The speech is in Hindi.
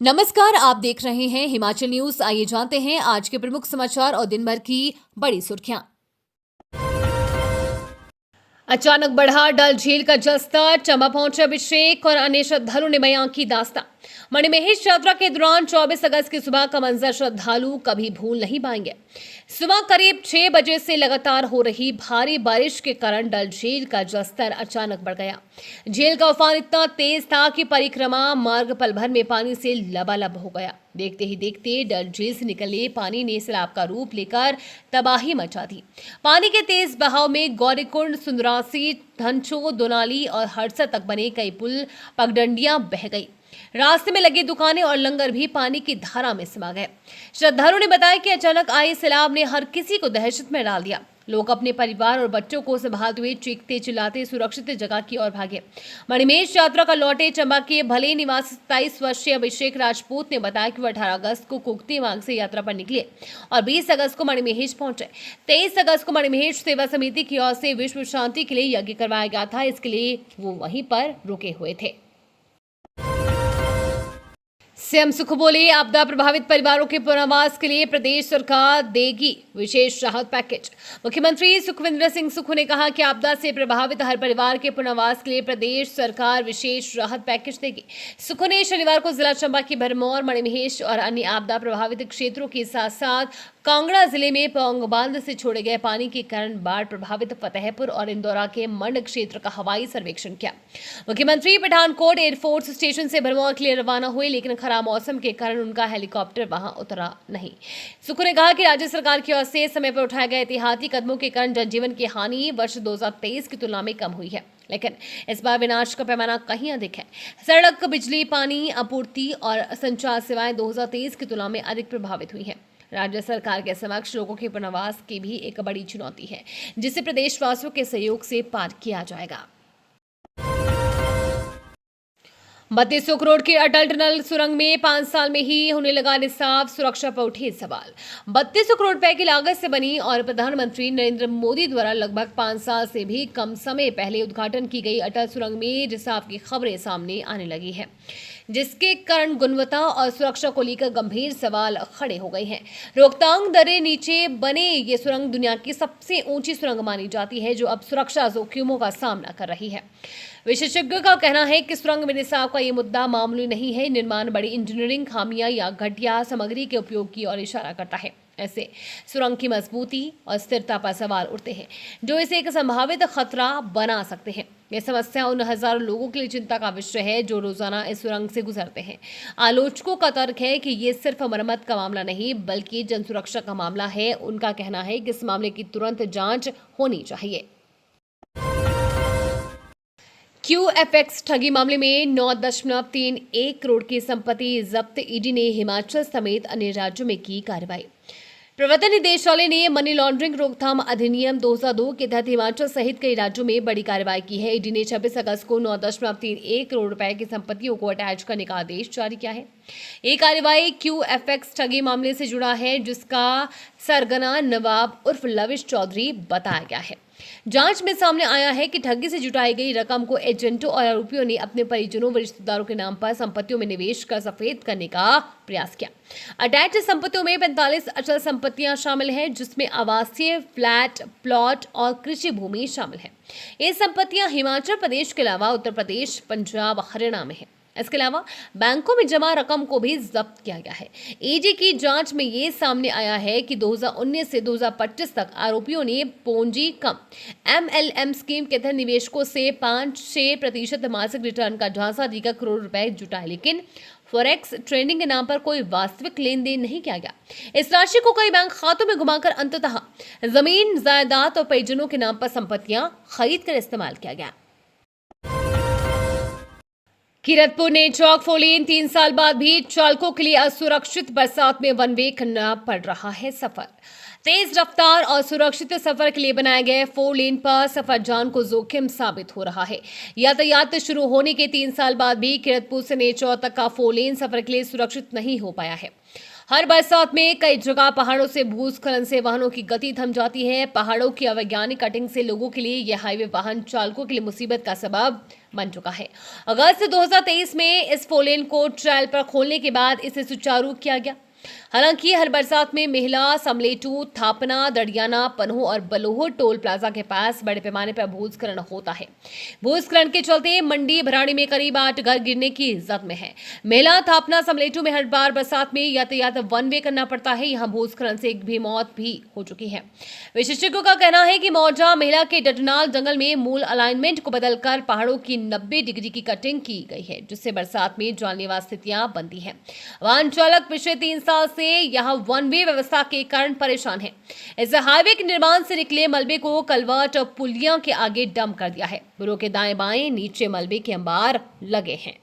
नमस्कार, आप देख रहे हैं हिमाचल न्यूज। आइए जानते हैं आज के प्रमुख समाचार और दिन भर की बड़ी सुर्खियां। अचानक बढ़ा डल झील का जलस्तर, चंबा पहुंचे अभिषेक और अन्य श्रद्धालुओं ने बयां की दास्तां। मणिमहेश यात्रा के दौरान 24 अगस्त की सुबह का मंजर श्रद्धालु कभी भूल नहीं पाएंगे। सुबह करीब 6 बजे से लगातार हो रही भारी बारिश के कारण डल झील का जलस्तर अचानक बढ़ गया। झील का उफान इतना तेज था कि परिक्रमा मार्ग पल भर में पानी से लबालब हो गया। देखते ही देखते डल झील से निकले पानी ने सैलाब का रूप लेकर तबाही मचा दी। पानी के तेज बहाव में गौरीकुंड, सुंदरासी, धनचो, दोनाली और हड़सर तक बने कई पुल, पगडंडियां बह गई। रास्ते में लगी दुकानें और लंगर भी पानी की धारा में समा गए। श्रद्धालुओं ने बताया कि अचानक आए सैलाब ने हर किसी को दहशत में डाल दिया। लोग अपने परिवार और बच्चों को संभालते हुए चीखते चिल्लाते सुरक्षित जगह की ओर भागे। मणिमहेश यात्रा का लौटे चंबा के भले निवासी 27 वर्षीय अभिषेक राजपूत ने बताया कि वो 18 अगस्त को कुक्ति मार्ग से यात्रा पर निकले और 20 अगस्त को मणिमहेश पहुंचे। 23 अगस्त को मणिमहेश सेवा समिति की ओर से विश्व शांति के लिए यज्ञ करवाया गया था। इसके लिए वो वहीं पर रुके हुए थे। सीएम सुख बोले, आपदा प्रभावित परिवारों के पुनर्वास के लिए प्रदेश सरकार देगी विशेष राहत पैकेज। मुख्यमंत्री सुखविंदर सिंह सुक्खू ने कहा कि आपदा से प्रभावित हर परिवार के पुनर्वास के लिए प्रदेश सरकार विशेष राहत पैकेज देगी। सुक्खू ने शनिवार को जिला चंबा की भरमौर, मणिमहेश और अन्य आपदा प्रभावित क्षेत्रों के साथ साथ कांगड़ा जिले में पौंग बांध से छोड़े गए पानी के कारण बाढ़ प्रभावित फतेहपुर और इंदौरा के मंड क्षेत्र का हवाई सर्वेक्षण किया। मुख्यमंत्री पठानकोट एयरफोर्स स्टेशन से भरमौर के लिए रवाना हुए, लेकिन खराब मौसम के कारण उनका हेलीकॉप्टर वहां उतरा नहीं। सुक्खू ने कहा कि राज्य सरकार की ओर से समय पर उठाए गए एहतियाती कदमों के कारण जनजीवन की हानि वर्ष 2023 की तुलना में कम हुई है, लेकिन इस बार विनाश का पैमाना कहीं अधिक है। सड़क, बिजली, पानी आपूर्ति और संचार सेवाएं 2023 की तुलना में अधिक प्रभावित हुई हैं। राज्य सरकार के समक्ष लोगों के पुनर्वास की भी एक बड़ी चुनौती है, जिसे प्रदेशवासियों के सहयोग से पार किया जाएगा। 3200 करोड़ की अटल टनल सुरंग में 5 साल में ही होने लगा निसाब, सुरक्षा पर उठे सवाल। 3200 करोड़ रुपए की लागत से बनी और प्रधानमंत्री नरेंद्र मोदी द्वारा लगभग 5 साल से भी कम समय पहले उद्घाटन की गई अटल सुरंग में रिसाव की खबरें सामने आने लगी है, जिसके कारण गुणवत्ता और सुरक्षा को लेकर गंभीर सवाल खड़े हो गए हैं। रोहतांग दर्रे नीचे बने ये सुरंग दुनिया की सबसे ऊंची सुरंग मानी जाती है, जो अब सुरक्षा जोखिमों का सामना कर रही है। विशेषज्ञों का कहना है कि सुरंग में रिसाव का ये मुद्दा मामूली नहीं है। निर्माण बड़ी इंजीनियरिंग खामियां या घटिया सामग्री के उपयोग की ओर इशारा करता है। ऐसे सुरंग की मजबूती और स्थिरता पर सवाल उठते हैं, जो इसे एक संभावित खतरा बना सकते हैं। यह समस्या उन हजारों लोगों के लिए चिंता का विषय है जो रोजाना इस सुरंग से गुजरते हैं। आलोचकों का तर्क है कि ये सिर्फ मरम्मत का मामला नहीं, बल्कि जन सुरक्षा का मामला है। उनका कहना है कि इस मामले की तुरंत जांच होनी चाहिए। QFX ठगी मामले में 9.31 करोड़ की संपत्ति जब्त, ईडी ने हिमाचल समेत अन्य राज्यों में की कार्रवाई। प्रवर्तन निदेशालय ने मनी लॉन्ड्रिंग रोकथाम अधिनियम 2002 के तहत हिमाचल सहित कई राज्यों में बड़ी कार्रवाई की है। ईडी ने 26 अगस्त को 9.31 करोड़ रुपए की संपत्तियों को अटैच करने का आदेश जारी किया है। ये कार्रवाई QFX ठगी मामले से जुड़ा है, जिसका सरगना नवाब उर्फ लविश चौधरी बताया गया है। जांच में सामने आया है कि ठगी से जुटाई गई रकम को एजेंटों और आरोपियों ने अपने परिजनों व रिश्तेदारों के नाम पर संपत्तियों में निवेश कर सफेद करने का प्रयास किया। अटैच संपत्तियों में 45 अचल संपत्तियां शामिल हैं, जिसमें आवासीय, फ्लैट, प्लॉट और कृषि भूमि शामिल है। ये संपत्तियां हिमाचल प्रदेश के अलावा उत्तर प्रदेश, पंजाब, हरियाणा में है। इसके अलावा बैंकों में जमा रकम को भी जब्त किया गया है। ईडी की जांच में ये सामने आया है कि 2019 से 2025 तक आरोपियों ने पूंजी कम MLM स्कीम के तहत निवेशकों से 5-6% मासिक रिटर्न का झांसा देकर करोड़ रुपए जुटाए, लेकिन फॉरेक्स ट्रेडिंग के नाम पर कोई वास्तविक लेन देन नहीं किया गया। इस राशि को कई बैंक खातों में घुमाकर अंततः जमीन, जायदाद और परिजनों के नाम पर संपत्तियां खरीद कर इस्तेमाल किया गया। कीरतपुर ने चौक फोलेन, 3 साल बाद भी चालकों के लिए असुरक्षित, बरसात में वन वे करना पड़ रहा है सफर। तेज रफ्तार और सुरक्षित सफर के लिए बनाए गए 4 लेन पर सफर जान को जोखिम साबित हो रहा है। यातायात शुरू होने के 3 साल बाद भी कीरतपुर से नेचौर तक का 4 लेन सफर के लिए सुरक्षित नहीं हो पाया है। हर बरसात में कई जगह पहाड़ों से भूस्खलन से वाहनों की गति थम जाती है। पहाड़ों की अवैज्ञानिक कटिंग से लोगों के लिए यह हाईवे वाहन चालकों के लिए मुसीबत का सबब बन चुका है। अगस्त 2023 में इस फोलेन को ट्रायल पर खोलने के बाद इसे सुचारू किया गया। हालांकि हर बरसात में मेहला, समलेटू, थापना, दड़ियाना, पन्हू और बलोह टोल प्लाजा के पास बड़े पैमाने पर भूस्खलन होता है। भूस्खलन के चलते मंडी भराड़ी में करीब 8 घर गिरने की जद में है। मेहला, थापना, समलेटू में हर बार बरसात में यातायात वन वे करना पड़ता है। यहाँ भूस्खलन से एक भी मौत भी हो चुकी है। विशेषज्ञों का कहना है कि मौजा मेहला के डडनाल जंगल में मूल अलाइनमेंट को बदलकर पहाड़ों की 90 डिग्री की कटिंग की गई है, जिससे बरसात में जानलेवा स्थितियां बनती हैं। वाहन चालक पिछले 3 साल से यहां वन वे व्यवस्था के कारण परेशान है। इस हाईवे के निर्माण से निकले मलबे को कलवर्ट और पुलिया के आगे डंप कर दिया है। पुलों के दाएं बाएं नीचे मलबे के अंबार लगे हैं।